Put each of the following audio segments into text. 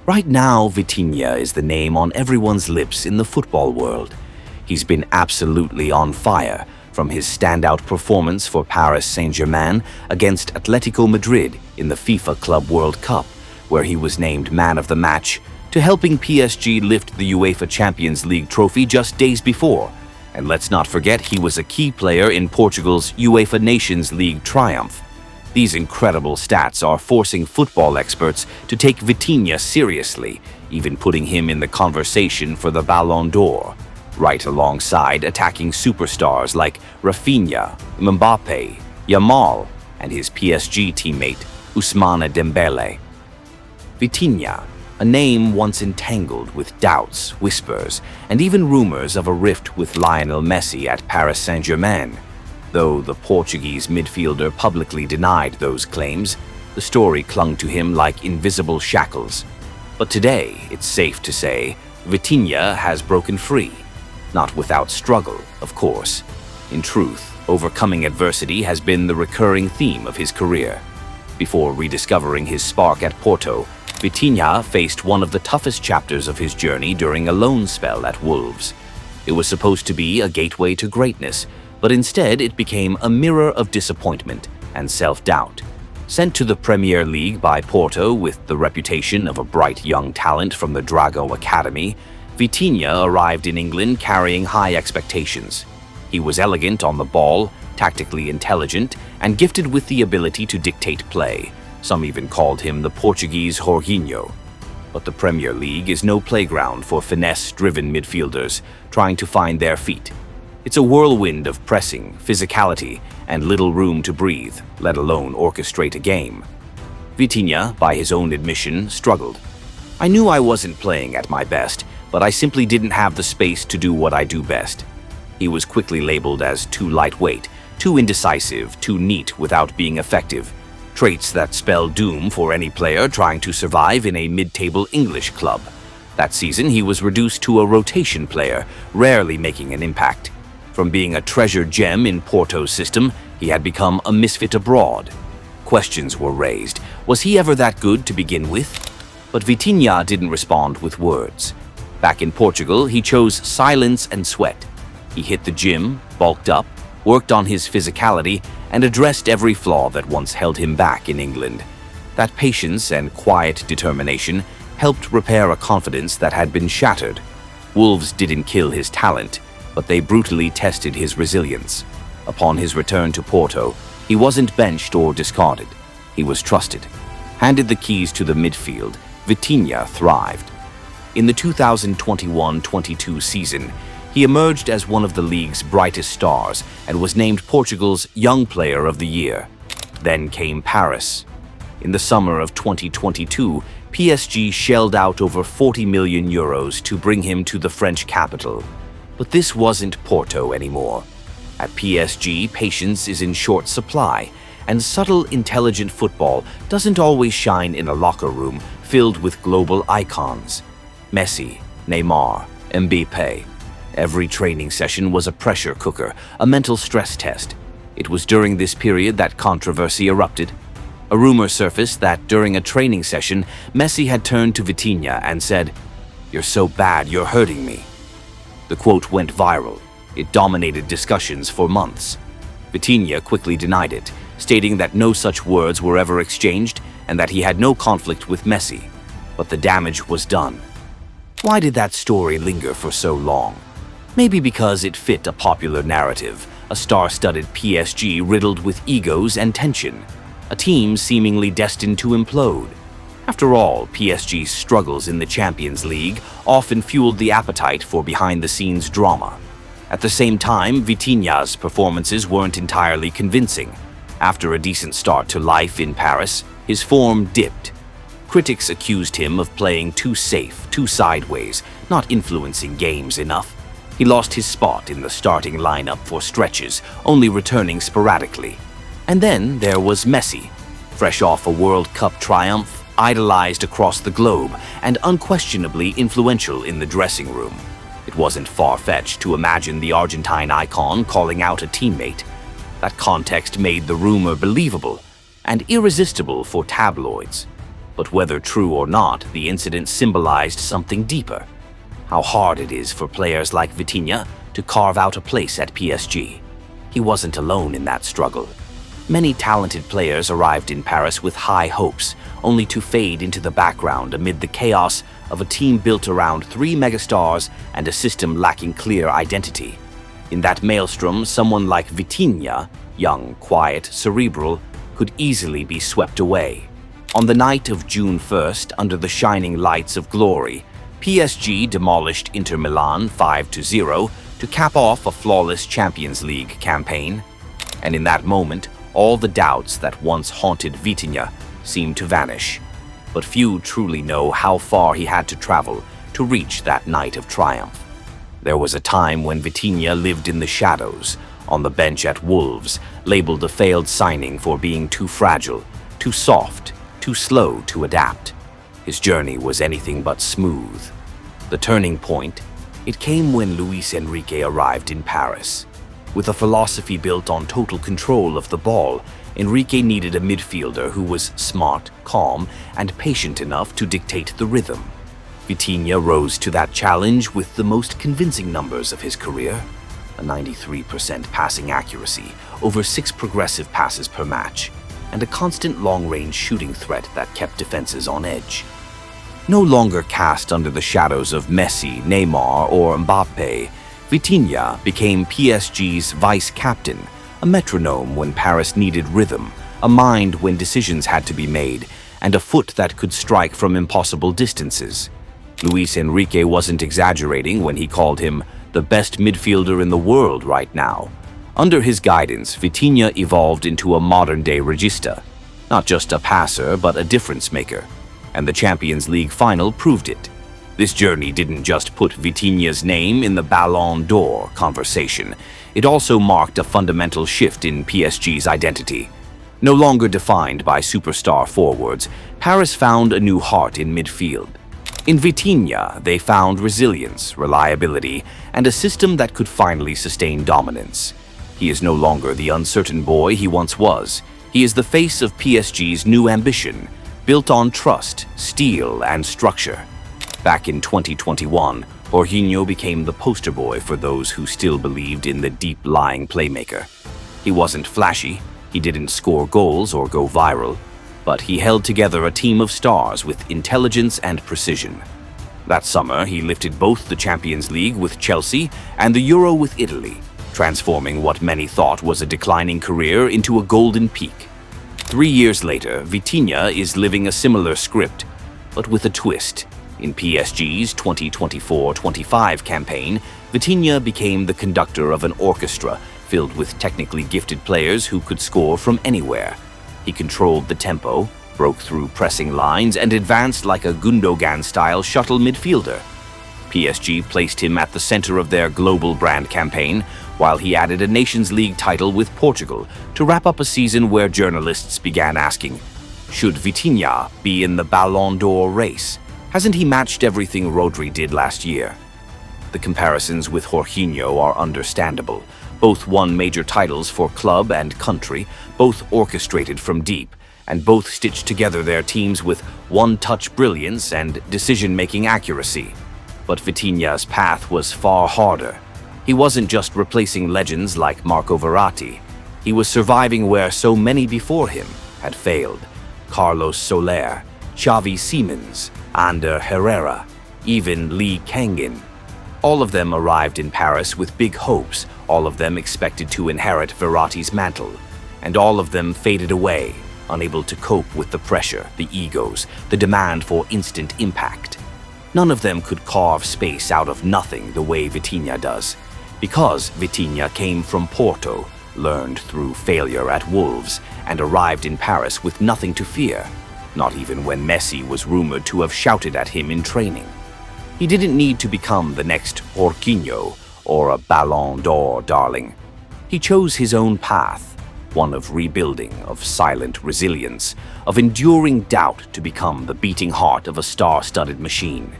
Right now, Vitinha is the name on everyone's lips in the football world. He's been absolutely on fire, from his standout performance for Paris Saint-Germain against Atletico Madrid in the FIFA Club World Cup, where he was named man of the match, to helping PSG lift the UEFA Champions League trophy just days before. And let's not forget he was a key player in Portugal's UEFA Nations League triumph. These incredible stats are forcing football experts to take Vitinha seriously, even putting him in the conversation for the Ballon d'Or, right alongside attacking superstars like Rafinha, Mbappe, Yamal, and his PSG teammate Ousmane Dembele. Vitinha, a name once entangled with doubts, whispers, and even rumors of a rift with Lionel Messi at Paris Saint-Germain. Though the Portuguese midfielder publicly denied those claims, the story clung to him like invisible shackles. But today, it's safe to say, Vitinha has broken free. Not without struggle, of course. In truth, overcoming adversity has been the recurring theme of his career. Before rediscovering his spark at Porto, Vitinha faced one of the toughest chapters of his journey during a loan spell at Wolves. It was supposed to be a gateway to greatness, but instead it became a mirror of disappointment and self-doubt. Sent to the Premier League by Porto with the reputation of a bright young talent from the Drago Academy, Vitinha arrived in England carrying high expectations. He was elegant on the ball, tactically intelligent, and gifted with the ability to dictate play. Some even called him the Portuguese Jorginho. But the Premier League is no playground for finesse-driven midfielders trying to find their feet. It's a whirlwind of pressing, physicality, and little room to breathe, let alone orchestrate a game. Vitinha, by his own admission, struggled. "I knew I wasn't playing at my best, but I simply didn't have the space to do what I do best." He was quickly labeled as too lightweight, too indecisive, too neat without being effective. Traits that spell doom for any player trying to survive in a mid-table English club. That season, he was reduced to a rotation player, rarely making an impact. From being a treasure gem in Porto's system, he had become a misfit abroad. Questions were raised. Was he ever that good to begin with? But Vitinha didn't respond with words. Back in Portugal, he chose silence and sweat. He hit the gym, bulked up, worked on his physicality, and addressed every flaw that once held him back in England. That patience and quiet determination helped repair a confidence that had been shattered. Wolves didn't kill his talent, but they brutally tested his resilience. Upon his return to Porto, he wasn't benched or discarded. He was trusted. Handed the keys to the midfield, Vitinha thrived. In the 2021-22 season, he emerged as one of the league's brightest stars and was named Portugal's Young Player of the Year. Then came Paris. In the summer of 2022, PSG shelled out over €40 million to bring him to the French capital. But this wasn't Porto anymore. At PSG, patience is in short supply, and subtle, intelligent football doesn't always shine in a locker room filled with global icons. Messi, Neymar, Mbappe. Every training session was a pressure cooker, a mental stress test. It was during this period that controversy erupted. A rumor surfaced that during a training session, Messi had turned to Vitinha and said, "You're so bad, you're hurting me." The quote went viral. It dominated discussions for months. Vitinha quickly denied it, stating that no such words were ever exchanged and that he had no conflict with Messi. But the damage was done. Why did that story linger for so long? Maybe because it fit a popular narrative, a star-studded PSG riddled with egos and tension, a team seemingly destined to implode. After all, PSG's struggles in the Champions League often fueled the appetite for behind-the-scenes drama. At the same time, Vitinha's performances weren't entirely convincing. After a decent start to life in Paris, his form dipped. Critics accused him of playing too safe, too sideways, not influencing games enough. He lost his spot in the starting lineup for stretches, only returning sporadically. And then there was Messi, fresh off a World Cup triumph, idolized across the globe, and unquestionably influential in the dressing room. It wasn't far-fetched to imagine the Argentine icon calling out a teammate. That context made the rumor believable and irresistible for tabloids. But whether true or not, the incident symbolized something deeper. How hard it is for players like Vitinha to carve out a place at PSG. He wasn't alone in that struggle. Many talented players arrived in Paris with high hopes, only to fade into the background amid the chaos of a team built around 3 megastars and a system lacking clear identity. In that maelstrom, someone like Vitinha, young, quiet, cerebral, could easily be swept away. On the night of June 1st, under the shining lights of glory, PSG demolished Inter Milan 5-0 to cap off a flawless Champions League campaign. And in that moment, all the doubts that once haunted Vitinha seemed to vanish. But few truly know how far he had to travel to reach that night of triumph. There was a time when Vitinha lived in the shadows, on the bench at Wolves, labeled a failed signing for being too fragile, too soft, too slow to adapt. His journey was anything but smooth. The turning point, it came when Luis Enrique arrived in Paris. With a philosophy built on total control of the ball, Enrique needed a midfielder who was smart, calm, and patient enough to dictate the rhythm. Vitinha rose to that challenge with the most convincing numbers of his career: a 93% passing accuracy, over 6 progressive passes per match, and a constant long-range shooting threat that kept defenses on edge. No longer cast under the shadows of Messi, Neymar, or Mbappe, Vitinha became PSG's vice-captain, a metronome when Paris needed rhythm, a mind when decisions had to be made, and a foot that could strike from impossible distances. Luis Enrique wasn't exaggerating when he called him the best midfielder in the world right now. Under his guidance, Vitinha evolved into a modern-day regista, not just a passer but a difference-maker, and the Champions League final proved it. This journey didn't just put Vitinha's name in the Ballon d'Or conversation, it also marked a fundamental shift in PSG's identity. No longer defined by superstar forwards, Paris found a new heart in midfield. In Vitinha, they found resilience, reliability, and a system that could finally sustain dominance. He is no longer the uncertain boy he once was. He is the face of PSG's new ambition, built on trust, steel, and structure. Back in 2021, Jorginho became the poster boy for those who still believed in the deep-lying playmaker. He wasn't flashy, he didn't score goals or go viral, but he held together a team of stars with intelligence and precision. That summer, he lifted both the Champions League with Chelsea and the Euro with Italy, transforming what many thought was a declining career into a golden peak. 3 years later, Vitinha is living a similar script, but with a twist. In PSG's 2024-25 campaign, Vitinha became the conductor of an orchestra filled with technically gifted players who could score from anywhere. He controlled the tempo, broke through pressing lines, and advanced like a Gundogan-style shuttle midfielder. PSG placed him at the center of their global brand campaign, while he added a Nations League title with Portugal to wrap up a season where journalists began asking, should Vitinha be in the Ballon d'Or race? Hasn't he matched everything Rodri did last year? The comparisons with Jorginho are understandable. Both won major titles for club and country, both orchestrated from deep, and both stitched together their teams with one-touch brilliance and decision-making accuracy. But Vitinha's path was far harder. He wasn't just replacing legends like Marco Verratti. He was surviving where so many before him had failed. Carlos Soler, Xavi Simons, Ander Herrera, even Lee Kangin. All of them arrived in Paris with big hopes, all of them expected to inherit Verratti's mantle, and all of them faded away, unable to cope with the pressure, the egos, the demand for instant impact. None of them could carve space out of nothing the way Vitinha does, because Vitinha came from Porto, learned through failure at Wolves, and arrived in Paris with nothing to fear, not even when Messi was rumored to have shouted at him in training. He didn't need to become the next Jorginho or a Ballon d'Or darling. He chose his own path, one of rebuilding, of silent resilience, of enduring doubt to become the beating heart of a star-studded machine.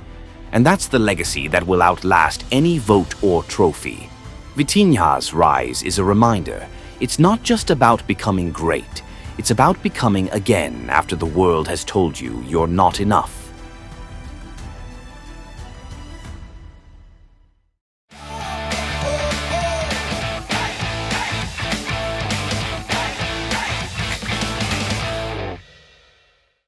And that's the legacy that will outlast any vote or trophy. Vitinha's rise is a reminder. It's not just about becoming great. It's about becoming again after the world has told you you're not enough.